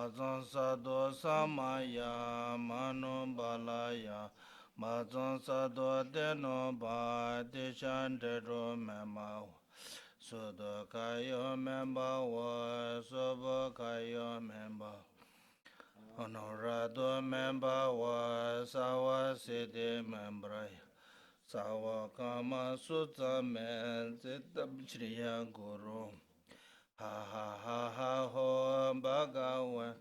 Mazan Sado Samaya Mano Balaya Mazan Sado Deno Ba Deshan Tero Mema Sudo Kayo Memba Wa Sobo Kayo Memba Honorado Memba Wa Sawa Sede Membra Sawa Kama Sutta Men Zitab Shriya Guru Ha ha ha ha ho bhagawan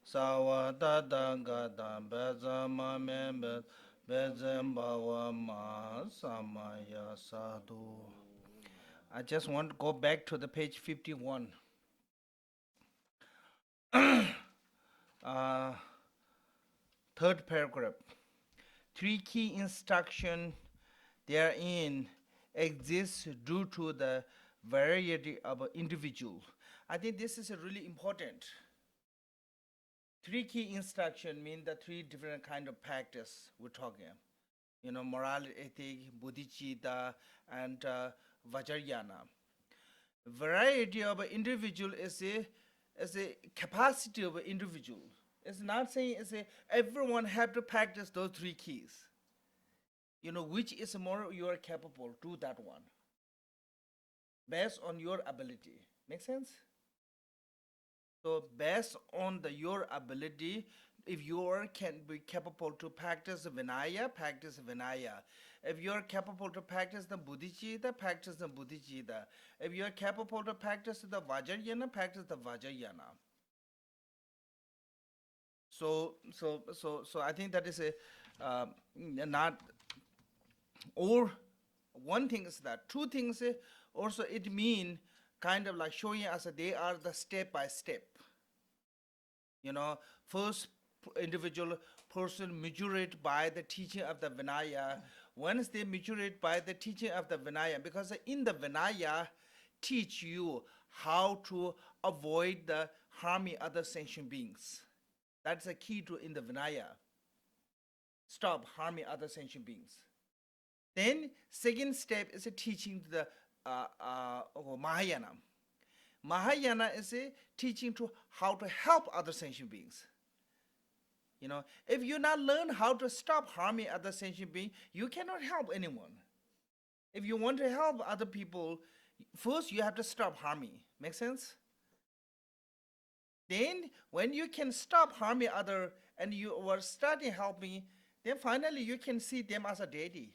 sawa tata gata bezama membe bezembawa ma samaya sadhu. I just want to go back to the page 51. uh, Third paragraph. Three key instruction therein exists due to the variety of individual. I think this is a really important. Three key instruction mean the three different kind of practice we're talking. Moral, ethic, bodhicitta, and vajrayana. Variety of individual is a capacity of an individual. It's not saying everyone have to practice those three keys. Which is more you are capable, do that one. Based on your ability. Make sense? So based on your ability, if you can be capable to practice Vinaya, practice Vinaya. If you are capable to practice the bodhicitta, practice the bodhicitta. If you are capable to practice the vajrayana, practice the vajrayana. So I think that is not, or one thing is that. Two things also it mean kind of like showing us that they are the step by step. First individual person maturate by the teaching of the Vinaya. Once they maturate by the teaching of the Vinaya, because in the Vinaya teach you how to avoid the harming other sentient beings. That's the key to in the Vinaya. Stop harming other sentient beings. Then second step is a teaching to the Mahayana. Mahayana is a teaching to how to help other sentient beings. If you not learn how to stop harming other sentient beings, you cannot help anyone. If you want to help other people, first you have to stop harming. Make sense? Then when you can stop harming other and you are starting helping, then finally you can see them as a deity.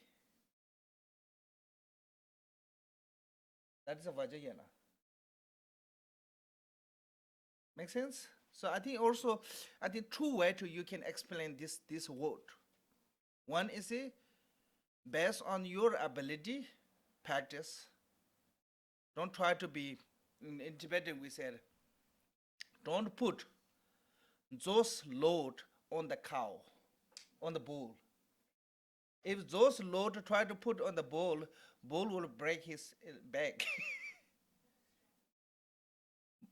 That is a Vajrayana. Make sense? So I think also, two ways you can explain this word. One is based on your ability, practice. Don't try to be, in Tibetan we said, don't put those load on the cow, on the bull. If those load try to put on the bull will break his back.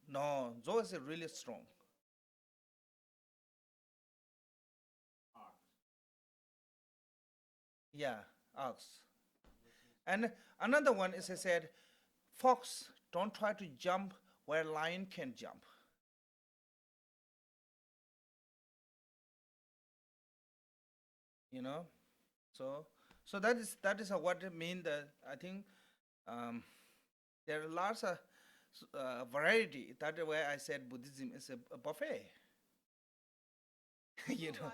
No, those is really strong. Yeah, ox. And another one is I said, fox, don't try to jump where lion can jump. So that is what it mean. That I think there are lots of variety. That's why I said Buddhism is a buffet. you know.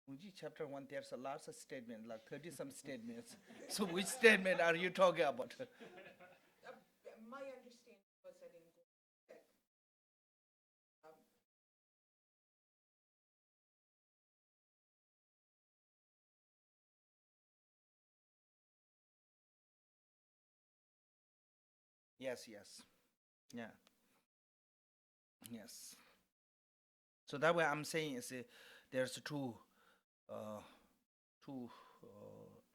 Uji chapter 1, there's a lots of statements, like 30 some statements. So which statement are you talking about? My understanding was that in Yes. Yeah. Yes. So that way I'm saying is there's two uh, two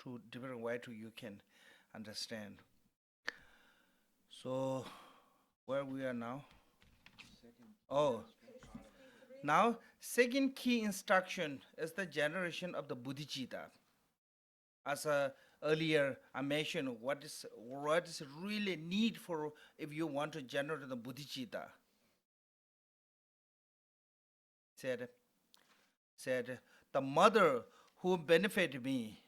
two different way to you can understand. So where we are now? Oh, now second key instruction is the generation of the bodhicitta. As earlier I mentioned what is really need for if you want to generate the bodhicitta. Said said the mother who benefited me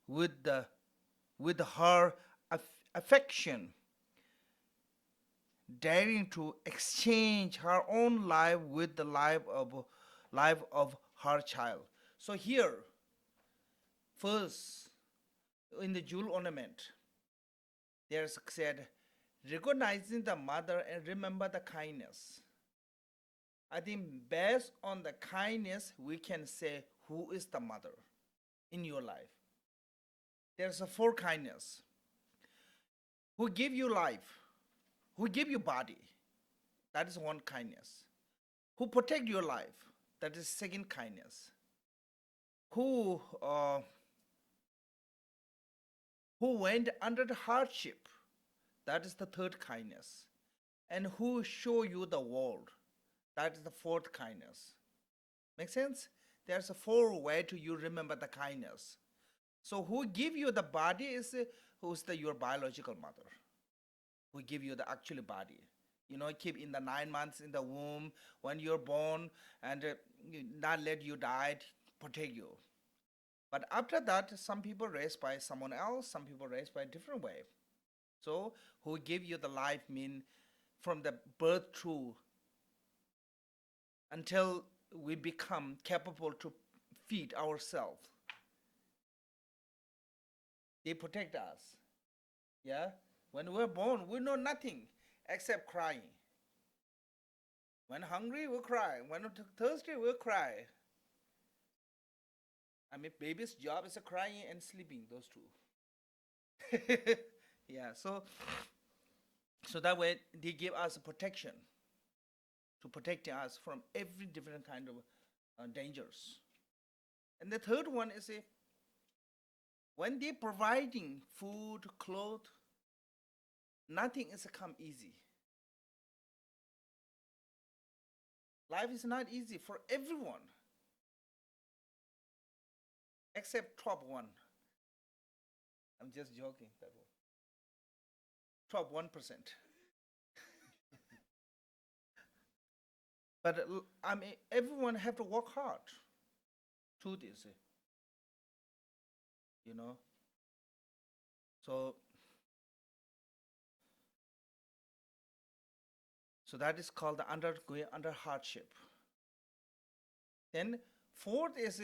with the with her affection, daring to exchange her own life with the life of her child. So here, first in the jewel ornament, there's said, recognizing the mother and remember the kindness. I think based on the kindness, we can say who is the mother in your life. There's a four kindness. Who give you life, who give you body, that is one kindness. Who protect your life, that is second kindness. Who uh, who went under the hardship, that is the third kindness. And who show you the world, that is the fourth kindness. Make sense? There's a four way to you remember the kindness. So who give you the body is who's your biological mother, who give you the actual body. Keep in the 9 months in the womb when you're born and not let you die, protect you. But after that, some people raised by someone else, some people raised by a different way. So who give you the life mean from the birth through until we become capable to feed ourselves. They protect us. Yeah? When we're born, we know nothing except crying. When hungry, we cry. When thirsty, we cry. I mean, baby's job is crying and sleeping, those two. Yeah, so that way they give us protection to protect us from every different kind of dangers. And the third one is when they providing food, clothes, nothing is come easy. Life is not easy for everyone except top one. I'm just joking. That one. Top 1%. But I mean, everyone have to work hard to this. You know. So that is called the going under hardship. Then fourth is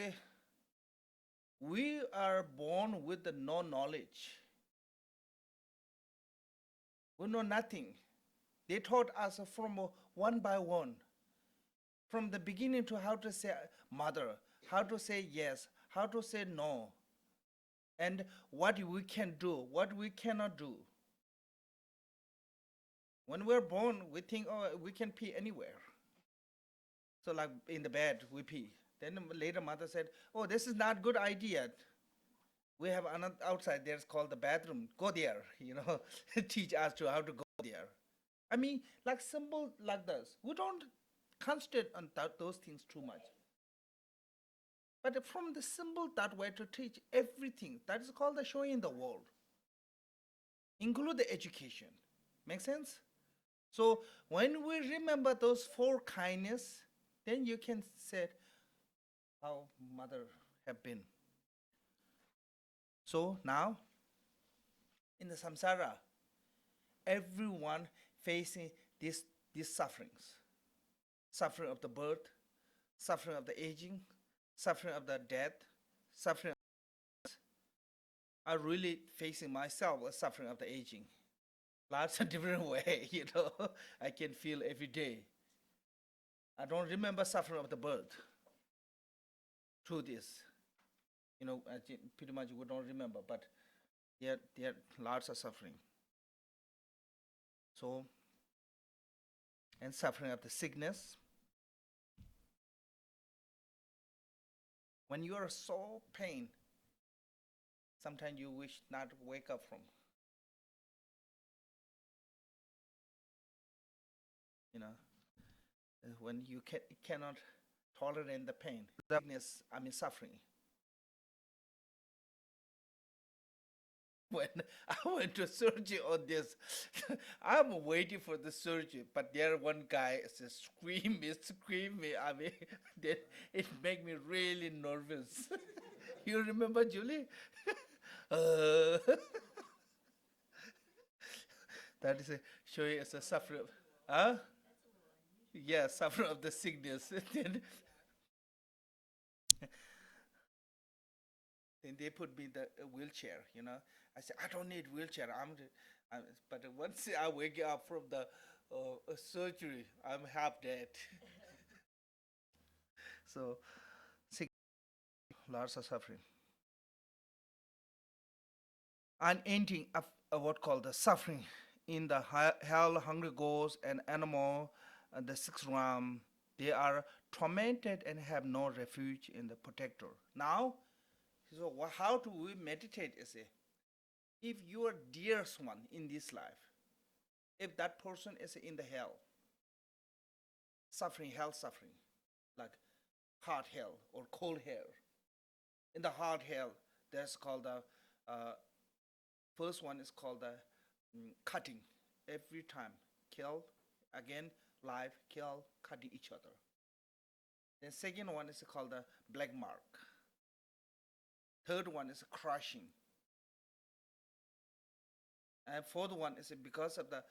we are born with the no knowledge. We know nothing. They taught us from one by one, from the beginning to how to say mother, how to say yes, how to say no, and what we can do, what we cannot do. When we're born, we think, oh, we can pee anywhere. So like in the bed, we pee. Then later mother said, oh, this is not good idea. We have another outside there, it's called the bathroom. Go there, teach us to how to go there. I mean, like simple like this. We don't concentrate on those things too much. But from the symbol that way to teach everything, that is called the showing the world. Include the education. Make sense? So when we remember those four kindness, then you can say how mother have been. So now, in the samsara, everyone facing these sufferings. Suffering of the birth, suffering of the aging, suffering of the death, suffering. I'm really facing myself a suffering of the aging. Lots of different way, I can feel every day. I don't remember suffering of the birth through this. Pretty much we don't remember, but there are lots of suffering. So, and suffering of the sickness. When you are so pain, sometimes you wish not to wake up from. When you cannot tolerate the pain, suffering. when I went to surgery on this, I'm waiting for the surgery, but there one guy is screaming, screaming. I mean, that it make me really nervous. You remember Julie? uh, that is a, showing us a suffering. Huh? Yeah, suffer of the sickness. Then they put me in the wheelchair. I said, I don't need wheelchair. But once I wake up from the surgery, I'm half dead. So sick, lots of suffering. And ending of what called the suffering in the hell, hungry ghosts and animal, the sixth realm, they are tormented and have no refuge in the protector. Now, so how do we meditate? Is it if your dearest one in this life, if that person is in the hell, suffering, hell suffering, like hot hell or cold hell. In the hot hell, there's called the first one is called the cutting. Every time, kill, again, life, kill, cutting each other. The second one is called the black mark. Third one is crushing. And fourth one is because of the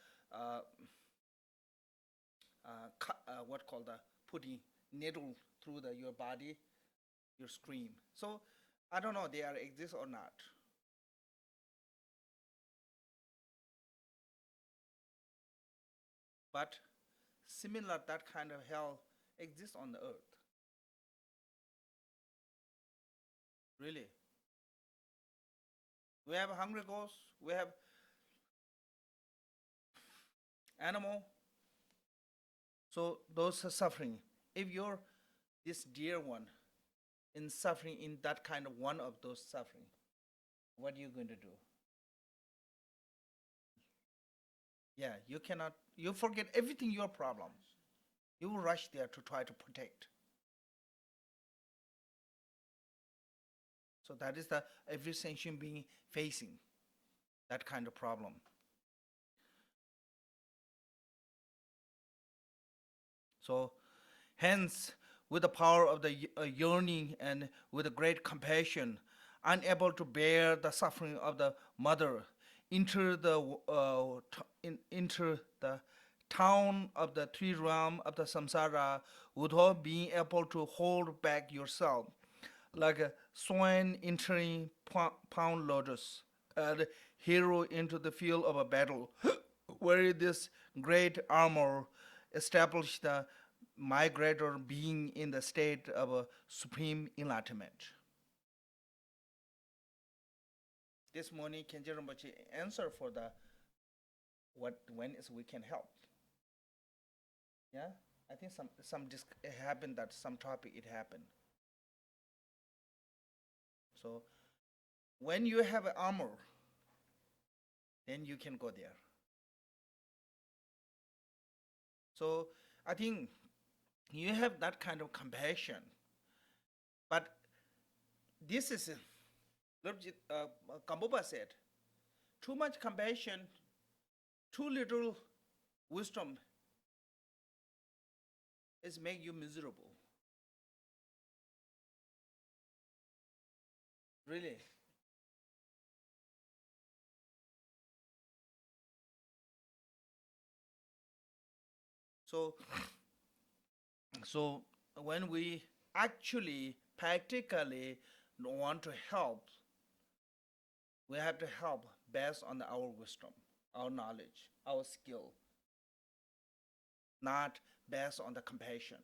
what called the putting needle through your body, your scream. So I don't know they are exist or not. But similar that kind of hell exists on the earth. Really. We have hungry ghosts, we have animal. So those are suffering. If you're this dear one in suffering in that kind of one of those suffering, what are you going to do? Yeah, you cannot, you forget everything your problem. You will rush there to try to protect. So that is the every sentient being facing that kind of problem. So hence, with the power of the yearning and with a great compassion, unable to bear the suffering of the mother, enter enter the town of the three realm of the samsara without being able to hold back yourself, like a swan entering pound lotus, and hero into the field of a battle, where this great armor established the migrator being in the state of a supreme enlightenment. This morning, Kenji Rinpoche answer for the what when is we can help. Yeah, I think it happened that some topic it happened. So when you have an armor, then you can go there. So I think you have that kind of compassion, but this is Kamboba said, too much compassion, too little wisdom is make you miserable. Really. So so when we actually practically want to help, we have to help based on our wisdom, our knowledge, our skill, not based on the compassion.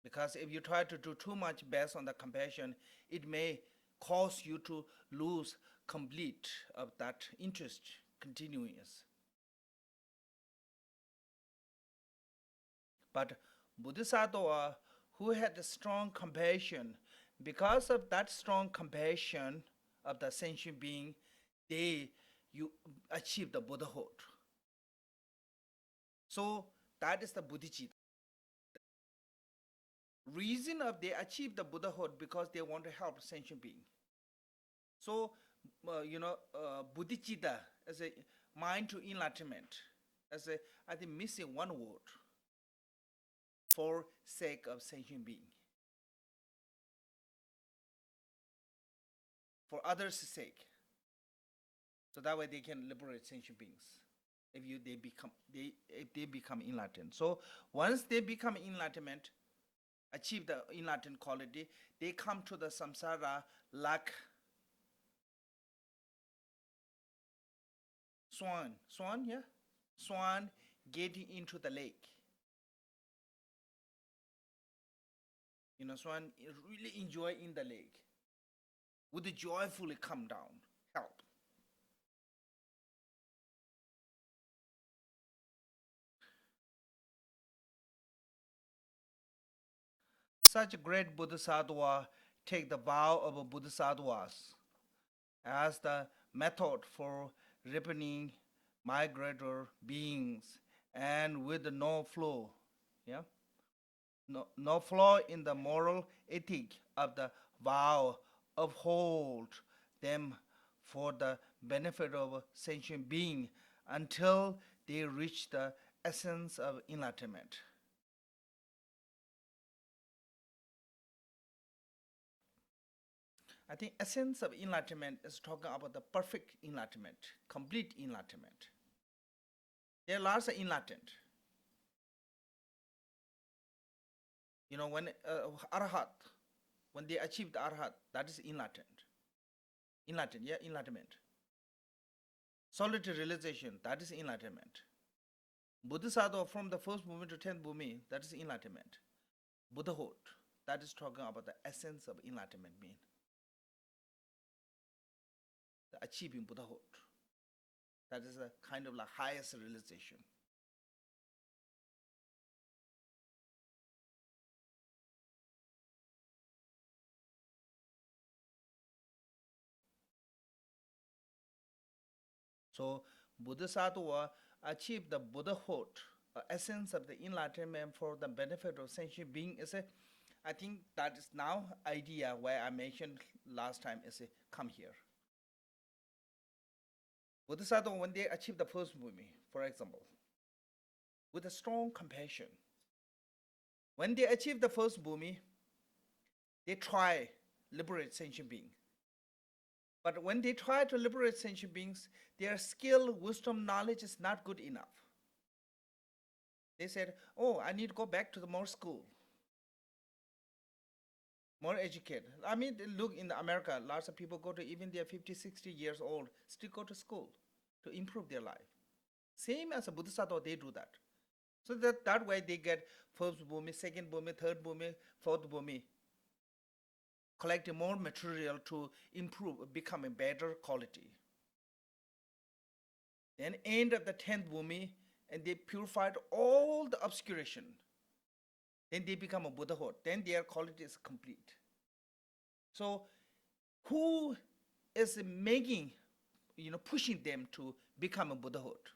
Because if you try to do too much based on the compassion, it may cause you to lose complete of that interest continuous. But Bodhisattva who had a strong compassion, because of that strong compassion of the sentient being, they you achieve the Buddhahood. So that is the Bodhicitta. Reason of they achieve the Buddhahood because they want to help sentient being. So bodhicitta as a mind to enlightenment, as a, I think, missing one word for sake of sentient being, for others' sake, so that way they can liberate sentient beings. If they become enlightened, so once they become enlightenment, achieve the enlightened quality, they come to the samsara like swan getting into the lake. Swan really enjoy in the lake, would joyfully come down, help. Such a great bodhisattva take the vow of bodhisattvas as the method for ripening migrator beings, and with no flaw, yeah, no flaw in the moral ethic of the vow, uphold them for the benefit of sentient being until they reach the essence of enlightenment. I think essence of enlightenment is talking about the perfect enlightenment, complete enlightenment. There are lots of enlightened. When arhat, when they achieve the arhat, that is enlightened. Enlightenment. Solitary realization, that is enlightenment. Bodhisattva from the first movement to 10th bhumi, that is enlightenment. Buddhahood, that is talking about the essence of enlightenment being. The achieving Buddhahood. That is a kind of the highest realization. So Bodhisattva achieve the Buddhahood, essence of the enlightenment for the benefit of sentient being is a, I think that is now idea where I mentioned last time is a come here. Bodhisattva, when they achieve the first bhumi, for example, with a strong compassion, when they achieve the first bhumi, they try liberate sentient being. But when they try to liberate sentient beings, their skill, wisdom, knowledge is not good enough. They said, oh, I need to go back to the more school, more educated. I mean, look, in America, lots of people go to, even they're 50, 60 years old, still go to school to improve their life. Same as a Bodhisattva, they do that. So that way they get first bhumi, second bhumi, third bhumi, fourth bhumi, collecting more material to improve, become a better quality. Then end of the 10th bhumi, and they purified all the obscuration. Then they become a Buddhahood. Then their quality is complete. So who is making, pushing them to become a Buddhahood?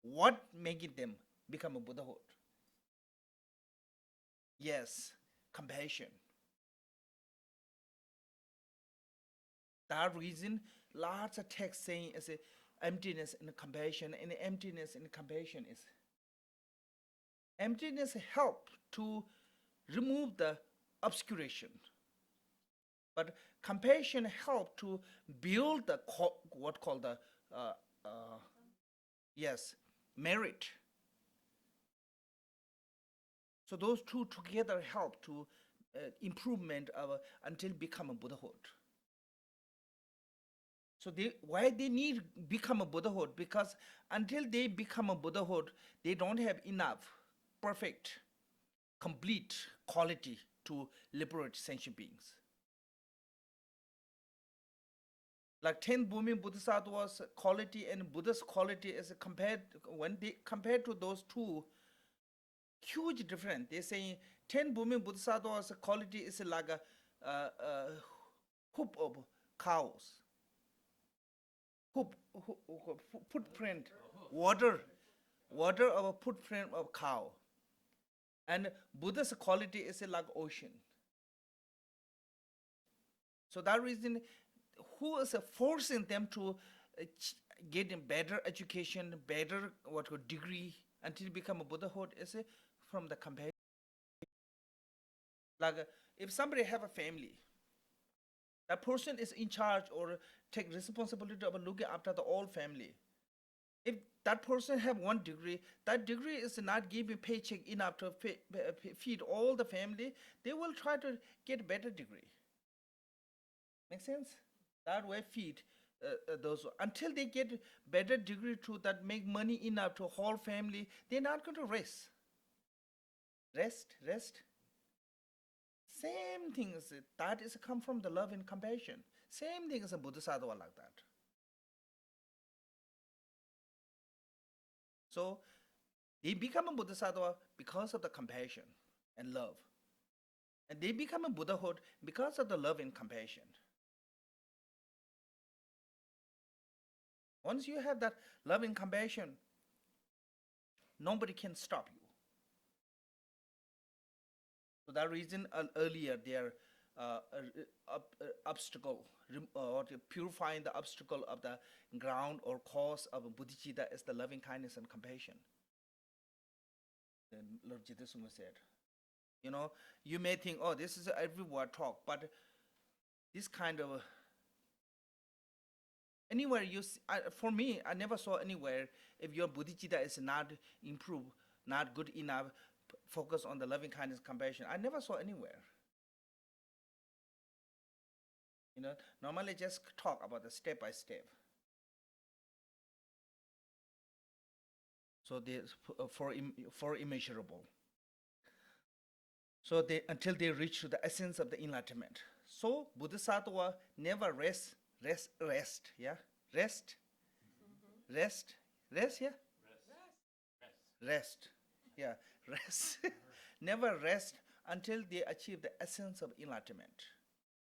What making them become a Buddhahood? Yes, compassion. That reason, lots of texts saying is a emptiness and compassion, and emptiness and compassion is emptiness help to remove the obscuration, but compassion help to build the what called the yes, merit. So those two together help to improvement of until become a Buddhahood. So why they need become a Buddhahood? Because until they become a Buddhahood, they don't have enough perfect, complete quality to liberate sentient beings. Like 10 Bhumi Bodhisattva's quality and Buddha's quality is compared, when they compared to those two, huge difference. They say 10 Bhumi Bodhisattva's quality is like a hoop of cows. Footprint, water of a footprint of cow. And Buddha's quality is like ocean. So that reason, who is forcing them to get a better education, better degree until become a Buddhahood is from the compassion. Like if somebody have a family, that person is in charge or take responsibility of looking after the whole family. If that person have one degree, that degree is not giving paycheck enough to feed all the family, they will try to get better degree. Make sense? That way feed those until they get better degree to that make money enough to whole family, they're not going to rest. Rest. Same thing is that is come from the love and compassion. Same thing as a Bodhisattva like that. So they become a Bodhisattva because of the compassion and love. And they become a Buddhahood because of the love and compassion. Once you have that love and compassion, nobody can stop you. For that reason, earlier their obstacle, or purifying the obstacle of the ground or cause of bodhicitta is the loving kindness and compassion. Then Lord Jitasunga said, you know, you may think, oh, this is every word talk, but this kind of anywhere you see, for me, I never saw anywhere if your bodhicitta is not improved, not good enough, focus on the loving kindness, compassion. I never saw anywhere. You know, normally just talk about the step by step. So they for immeasurable. So they until they reach to the essence of the enlightenment. So Bodhisattva never rest, yeah, rest, yeah, rest, yeah, rest, never rest until they achieve the essence of enlightenment,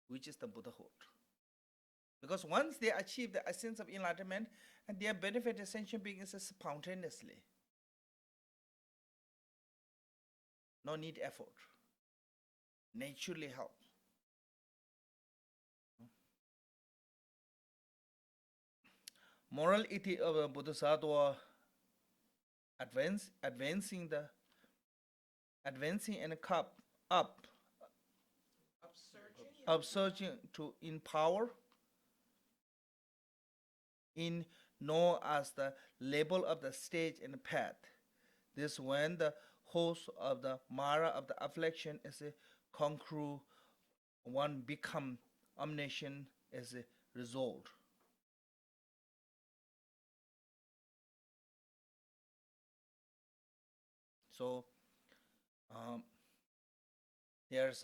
which is the Buddhahood. Because once they achieve the essence of enlightenment, and their benefit ascension begins spontaneously. No need effort. Naturally helps. Moral ethic of a Bodhisattva advancing and cup up, upsurging to in power, in known as the label of the stage and path. This when the host of the Mara of the affliction is conquer, one become omniscient as a result. So there's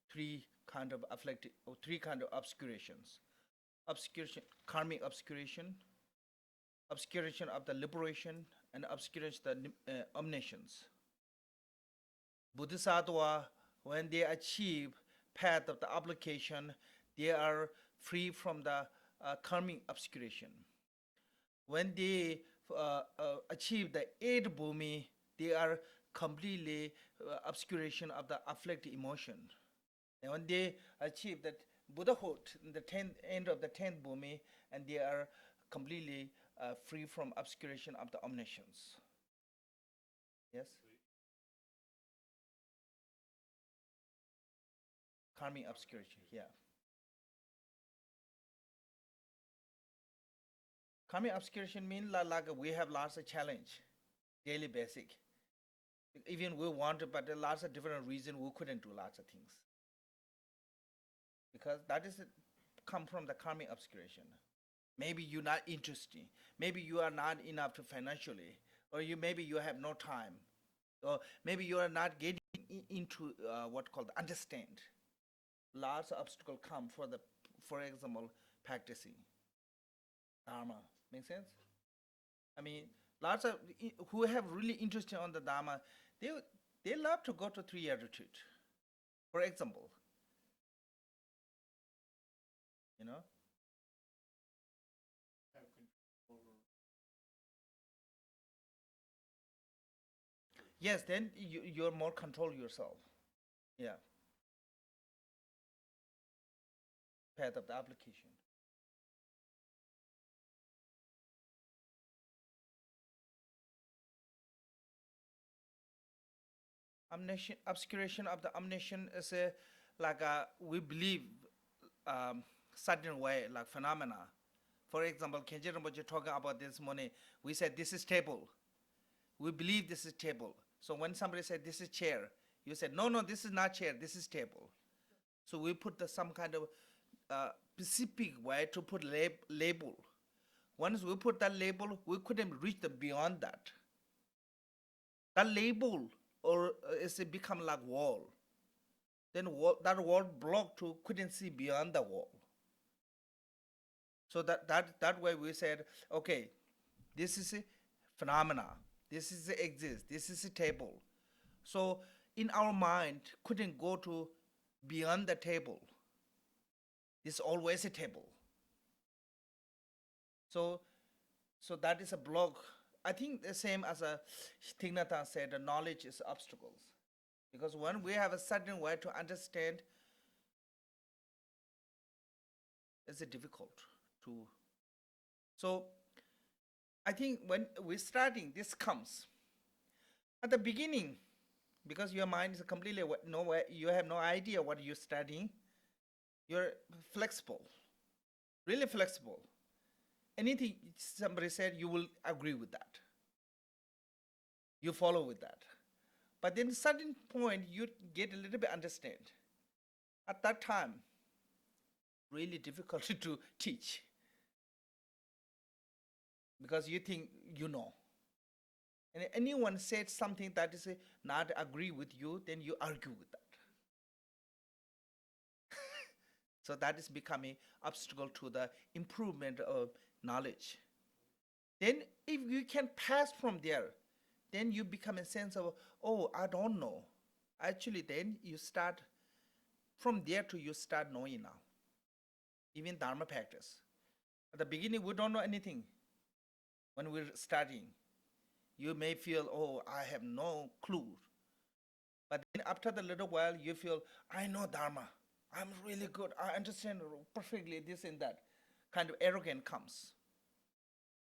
three kind of afflicted or three kind of obscurations. Obscuration, karmic obscuration, obscuration of the liberation, and obscuration of the omniscience. Bodhisattva, when they achieve path of the application, they are free from the karmic obscuration. When they achieve the eight bhumi, they are completely obscuration of the afflicted emotion. And when they achieve that Buddhahood in the end of the 10th bhumi, and they are completely free from obscuration of the omniscience. Yes? Karmic obscuration, yeah. Karmic obscuration means like we have lots of challenge, daily basic. Even we want to, but there are lots of different reasons we couldn't do lots of things. Because that is come from the karmic obscuration. Maybe you're not interested. Maybe you are not enough to financially, or maybe you have no time, or maybe you are not getting into what called understand. Lots of obstacles come for example, practicing dharma. Make sense? I mean, lots of who have really interested on the dharma, they love to go to 3-year retreat. For example, you know. Yes, then you're more control yourself. Yeah. Path of the application. obscuration of the omniscient is a, like a, we believe certain way, like phenomena. For example, Kenji Rinpoche talking about this morning, we said this is table. We believe this is table. So when somebody said this is chair, you said no, no, this is not chair, this is table. So we put some kind of specific way to put label. Once we put that label, we couldn't reach beyond that. That label or is it become like wall. Then that wall blocked to couldn't see beyond the wall. So that way we said, okay, this is a phenomena. This is a exist. This is a table. So in our mind couldn't go to beyond the table. It's always a table. So that is a block. I think the same as Thich Nhat Hanh said, the knowledge is obstacles. Because when we have a certain way to understand, it's difficult to. So I think when we're starting, this comes at the beginning, because your mind is completely nowhere. You have no idea what you're studying. You're flexible, really flexible. Anything somebody said, you will agree with that. You follow with that. But then at a certain point, you get a little bit understand. At that time, really difficult to teach. Because you think you know. And anyone said something that is not agree with you, then you argue with that. So that is becoming obstacle to the improvement of knowledge. Then if you can pass from there, then you become a sense of, oh, I don't know. Actually, then you start, from there to you start knowing now. Even Dharma practice. At the beginning, we don't know anything. When we're studying, you may feel, oh, I have no clue. But then after the little while, you feel, I know Dharma. I'm really good. I understand perfectly this and that. Kind of arrogance comes.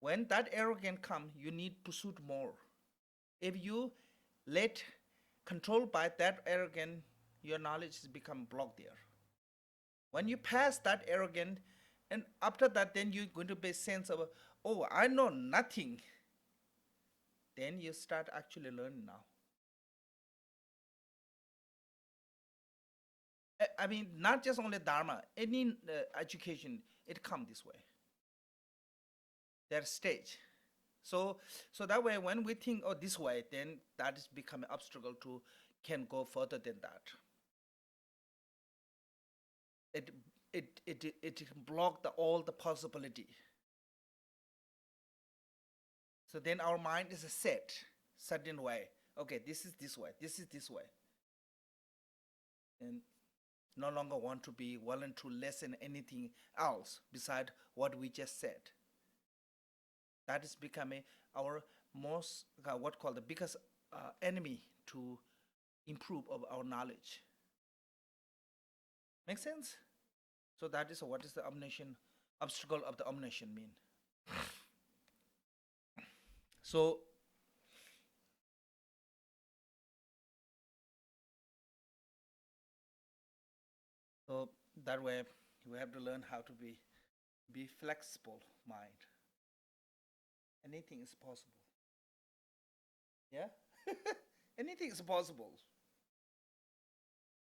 When that arrogance comes, you need pursuit more. If you let control by that arrogance, your knowledge has become blocked there. When you pass that arrogance, and after that, then you're going to be a sense of, oh, I know nothing. Then you start actually learning now. I mean, not just only Dharma, any education, it comes this way. There's stage. So that way, when we think, oh, this way, then that is becoming an obstacle to can go further than that. It block all the possibility. So then our mind is set certain way. Okay, this is this way. This is this way. And no longer want to be willing to listen anything else beside what we just said. That is becoming our most what called the biggest enemy to improve of our knowledge. Make sense? So that is what is the omniscient obstacle of the omniscient mean. So that way we have to learn how to be flexible mind. Anything is possible. Yeah? Anything is possible.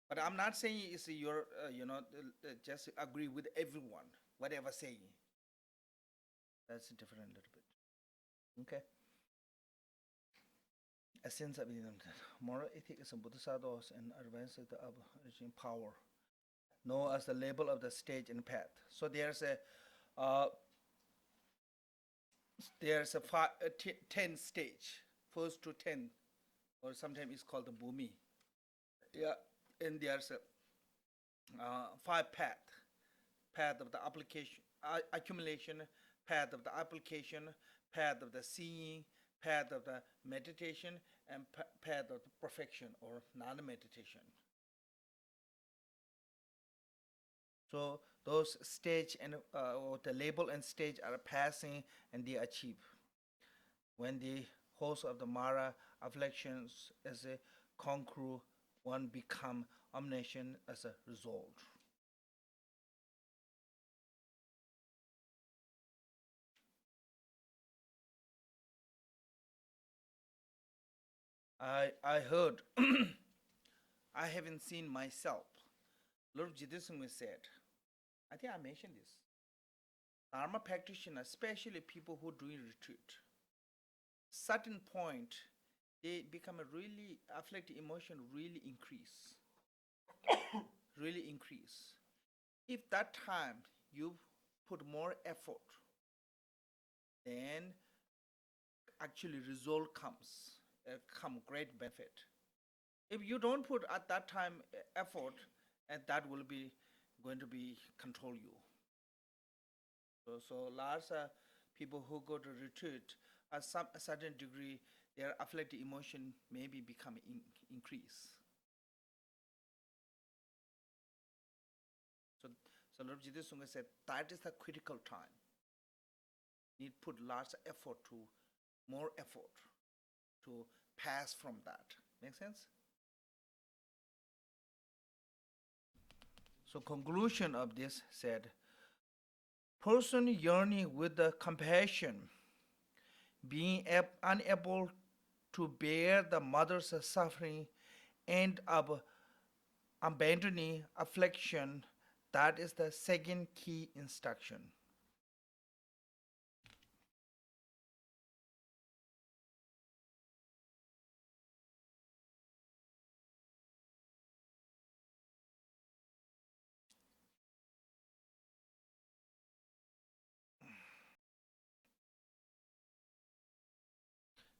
But I'm not saying it's your, just agree with everyone, whatever saying. That's different a little bit. Okay? Essence of moral ethics and bodhisattvas and advances of reaching power, known as the label of the stage and path. So there's a 10 stage, first to 10, or sometimes it's called the bhumi. Yeah, and there's a 5 path of the application, accumulation, path of the application, path of the seeing, path of the meditation, and path of the perfection or non-meditation. So those stage and or the label and stage are passing and they achieve. When the host of the Mara afflictions is conquer, one become omniscient as a result. I heard, I haven't seen myself. Lord Jidisungwe said, I think I mentioned this. Dharma practitioners, especially people who do retreat, certain point, they become a really afflicted emotion really increase, really increase. If that time you put more effort, then actually result comes, come great benefit. If you don't put at that time effort, and that will be going to be control you. So lots of people who go to retreat, at some a certain degree, their afflicted emotion maybe become increase. So Lord Jidisungwe said that is the critical time. Need put lots of effort to, more effort to pass from that. Make sense? So conclusion of this said, person yearning with the compassion, being unable to bear the mother's suffering, end up abandoning affliction. That is the second key instruction.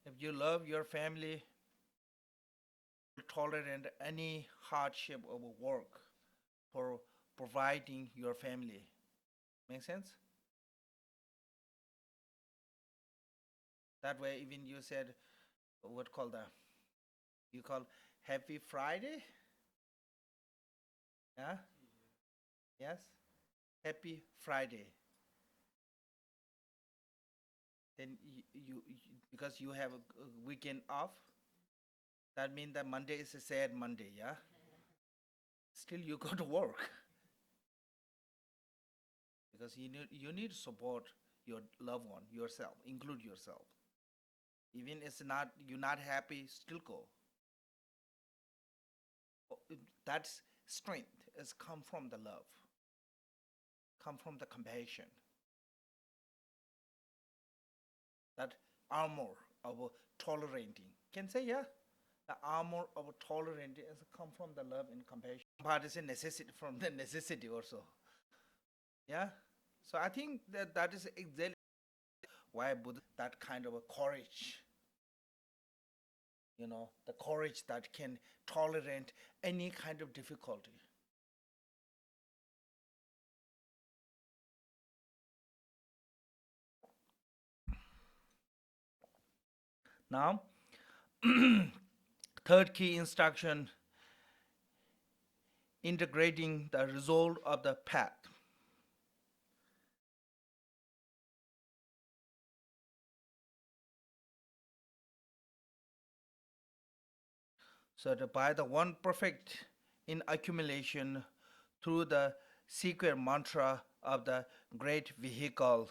If you love your family, tolerate any hardship of work for providing your family. Make sense? That way, even you said, what call the, you call Happy Friday? Yeah? Yes? Happy Friday. Then because you have a weekend off, that means that Monday is a sad Monday, yeah? Still you go to work. Because you need to support your loved one, yourself, include yourself. Even it's not, you're not happy, still go. That's strength, has come from the love, come from the compassion. That armor of tolerating. Can say, yeah? The armor of tolerating has come from the love and compassion. Part is a necessity, from the necessity also. Yeah? So I think that is exactly why Buddha, that kind of a courage, the courage that can tolerate any kind of difficulty. Now, third key instruction, integrating the result of the path. So by the one perfect in accumulation through the secret mantra of the great vehicle,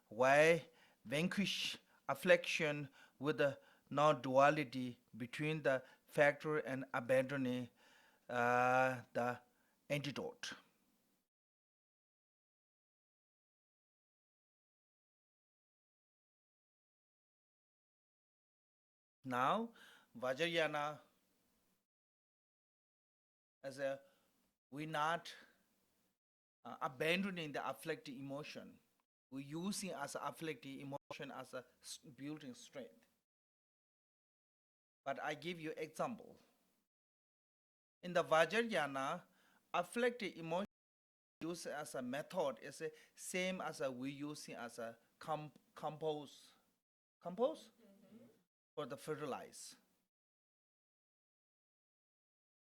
why vanquish affliction with the non-duality between the factor and abandoning the antidote. Now, Vajrayana as a, we not abandoning the afflicted emotion. We using as afflicted emotion as a building strength. But I give you example. In the Vajrayana, afflicted emotion used as a method is the same as we using as a compose for the fertilize.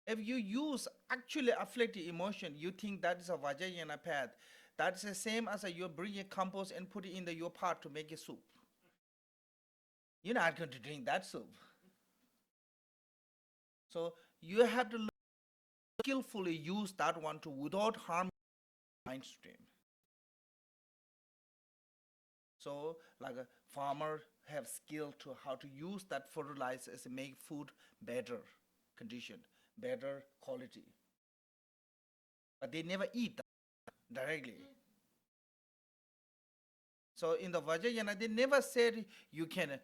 If you use actually afflicted emotion, you think that is a Vajrayana path. That's the same as you bring a compost and put it in your pot to make a soup. You're not going to drink that soup. So you have to skillfully use that one to without harming the mind stream. So like a farmer have skill to how to use that fertilizers to make food better condition, better quality. But they never eat that directly. So in the Vajrayana, they never said you can,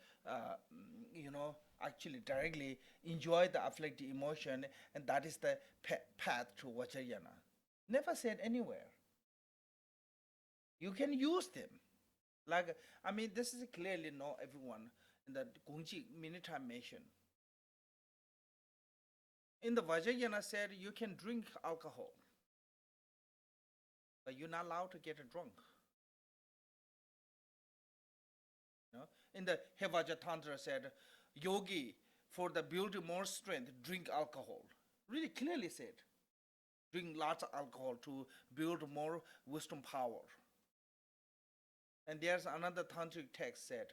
you know, actually directly enjoy the afflictive emotion, and that is the path to Vajrayana. Never said anywhere. You can use them. Like, I mean, this is clearly know everyone in the Gongji many time mentioned. In the Vajrayana said you can drink alcohol, but you're not allowed to get drunk. You know? In the Hevaja Tantra said, yogi, for the build more strength, drink alcohol. Really clearly said, drink lots of alcohol to build more wisdom power. And there's another tantric text said,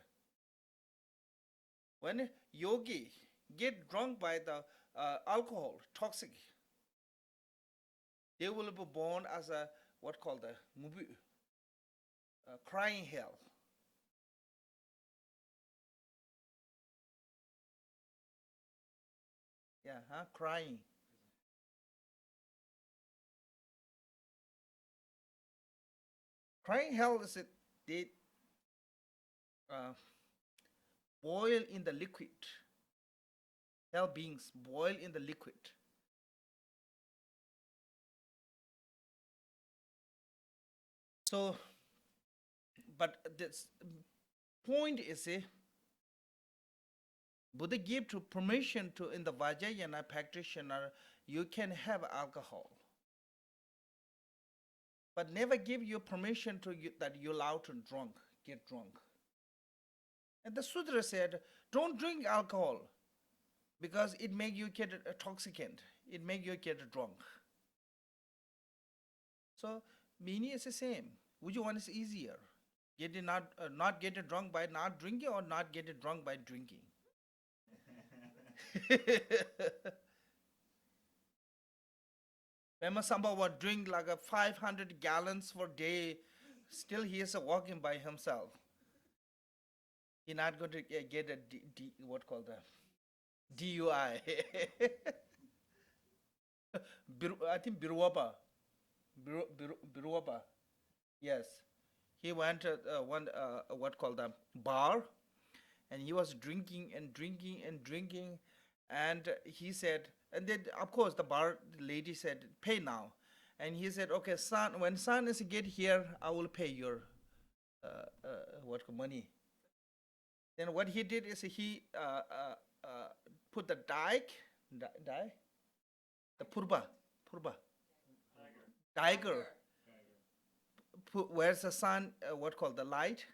when yogi get drunk by the alcohol, toxic, they will be born as a what called the crying hell. Yeah, huh? Crying. Crying hell is it they uh, boil in the liquid. Hell beings boil in the liquid. So, but this point is, Buddha gave to permission to in the Vajrayana practitioner, you can have alcohol, but never give you permission to you, that you're allowed to get drunk. And the Sutra said, don't drink alcohol because it make you get intoxicant. It make you get drunk. So meaning is the same. Which one is easier? Not get drunk by not drinking or not get drunk by drinking? Remember somebody would drink like a 500 gallons per day, still he is walking by himself. He's not going to get a what called the DUI. I think Biruapa. Biruapa. Yes. He went to one what called the bar, and he was drinking and drinking and drinking, and he said, and then of course the bar lady said, pay now, and he said, okay, son, when son is get here, I will pay your what money. Then what he did is he put the dye, the purba, tiger, where's the sun, what called the light,